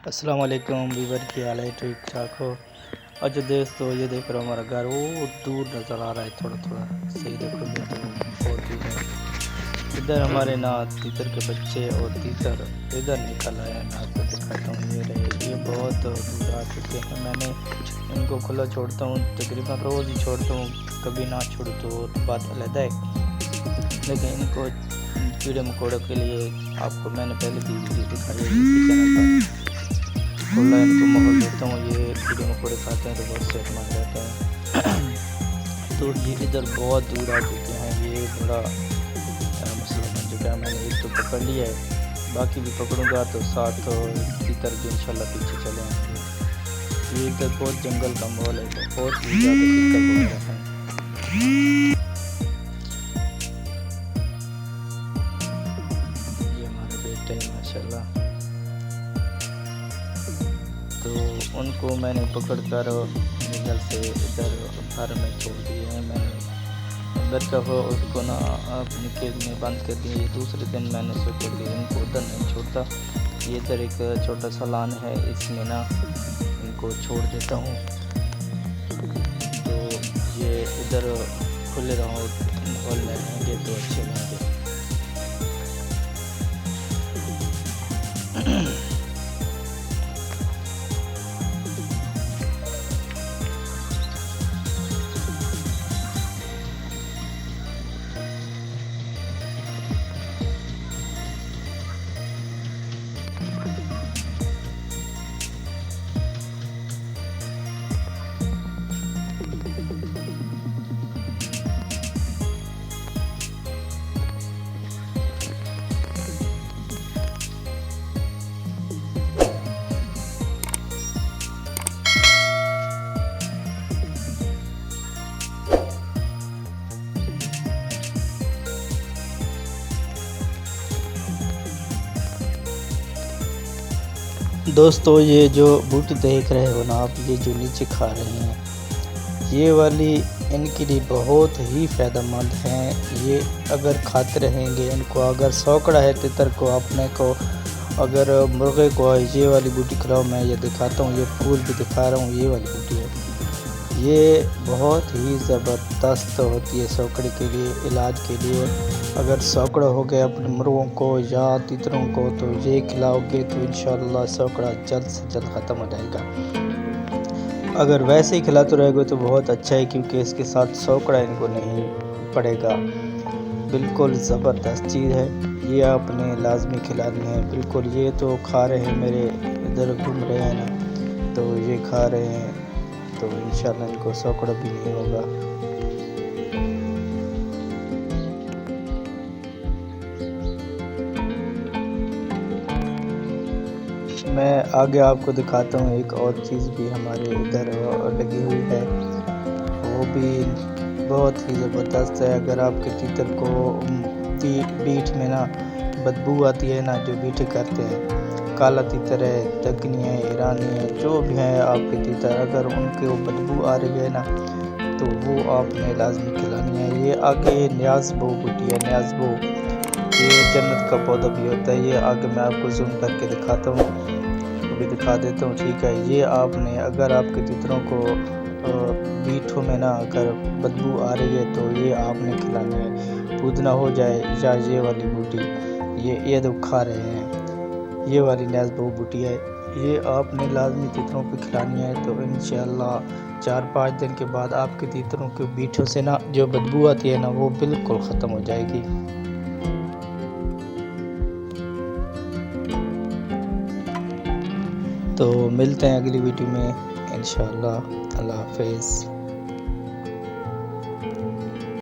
السلام علیکم ویور، کی حال ہے؟ ٹھیک ٹھاک ہو؟ اچھا دوستو، یہ دیکھ رہا ہوں ہمارا گھر وہ دور نظر آ رہا ہے، تھوڑا تھوڑا صحیح دیکھو گے تو بہت ہی ہے۔ ادھر ہمارے نا تیتر کے بچے اور تیتر ادھر نکل آئے ہیں۔ میں آپ کو دکھاتا ہوں، یہ رہے، یہ بہت دور آ چکے ہیں۔ میں نے ان کو کھلا چھوڑتا ہوں، تقریباً روز ہی چھوڑتا ہوں، کبھی نہ چھوڑوں تو بات علیحدہ ہے، لیکن ان کو کیڑے مکوڑوں کے لیے آپ کو میں نے پہلے بھی ویڈیو دکھائی ہے اسی چینل پر، کھلا ان کو ماحول دیتا ہوں، یہ کیڑے مکوڑے کھاتے ہیں تو بہت صحت مند رہتے ہیں۔ تو یہ ادھر بہت دور آ چکے ہیں، یہ بڑا مسئلہ بن چکا ہے۔ میں نے ایک تو پکڑ لیا ہے، باقی بھی پکڑوں گا تو ساتھ تیتر بھی انشاءاللہ پیچھے چلے آئیں گے۔ یہ ادھر بہت جنگل کا ماحول ہے، بہت ہی زیادہ تیتر وغیرہ ہیں۔ یہ ہمارے بیٹے ہیں ماشاءاللہ، تو ان کو میں نے پکڑ کر گھر سے ادھر گھر میں چھوڑ دیے ہیں۔ میں نے گھر کا وہ اس کو نا اپنے کیج میں بند کر دیے۔ دوسرے دن میں نے سوچا کہ ان کو ادھر نہیں چھوڑتا، یہ ادھر ایک چھوٹا سا لان ہے، اس میں نا ان کو چھوڑ دیتا ہوں، تو یہ ادھر کھلے رہو ماحول میں رہیں گے تو اچھے رہیں گے۔ دوستو، یہ جو بوٹی دیکھ رہے ہو نا آپ، یہ جو نیچے کھا رہے ہیں، یہ والی ان کے لیے بہت ہی فائدہ مند ہیں۔ یہ اگر کھاتے رہیں گے ان کو، اگر سوکڑا ہے تتر کو اپنے کو، اگر مرغے کو یہ والی بوٹی کھلاؤ، میں یہ دکھاتا ہوں، یہ پھول بھی دکھا رہا ہوں، یہ والی بوٹی ہے، یہ بہت ہی زبردست ہوتی ہے سوکڑے کے لیے، علاج کے لیے۔ اگر سوکڑا ہو گیا اپنے مرغوں کو یا تیتروں کو تو یہ کھلاؤ گے تو انشاءاللہ سوکڑا جلد سے جلد ختم ہو جائے گا۔ اگر ویسے ہی کھلاتے رہے گے تو بہت اچھا ہے، کیونکہ اس کے ساتھ سوکڑا ان کو نہیں پڑے گا۔ بالکل زبردست چیز ہے، یہ آپ نے لازمی کھلانی ہے۔ بالکل یہ تو کھا رہے ہیں، میرے ادھر گھوم رہے ہیں نا، تو یہ کھا رہے ہیں، تو انشاءاللہ ان کو سوکڑا بھی نہیں ہوگا۔ میں آگے آپ کو دکھاتا ہوں، ایک اور چیز بھی ہمارے ادھر لگی ہوئی ہے، وہ بھی بہت ہی زبردست ہے۔ اگر آپ کے تیتر کو بیٹھ میں نا بدبو آتی ہے نا، جو بیٹھے کرتے ہیں، کالا تیتر ہے، دکنی ہے، ایرانی ہے، جو بھی ہیں آپ کے تیتر، اگر ان کے وہ بدبو آ رہی ہے نا تو وہ آپ نے لازمی کھلانی ہے۔ یہ آگے نیاز بو بوٹی ہے، نیاز بو، یہ جنت کا پودا بھی ہوتا ہے۔ یہ آگے میں آپ کو زوم کر کے دکھاتا ہوں، بھی دکھا دیتا ہوں، ٹھیک ہے۔ یہ آپ نے اگر آپ کے تیتروں کو بیٹھوں میں نا اگر بدبو آ رہی ہے تو یہ آپ نے کھلانی ہے، پودنا ہو جائے یا یہ والی بوٹی، یہ تو کھا رہے ہیں، یہ والی نیاز بو بوٹی ہے، یہ آپ نے لازمی تیتروں کو کھلانی ہے، تو انشاءاللہ 4-5 دن کے بعد آپ کے تیتروں کے بیٹھوں سے نا جو بدبو آتی ہے نا وہ بالکل ختم ہو جائے گی۔ تو ملتے ہیں اگلی ویڈیو میں انشاءاللہ۔ اللہ حافظ۔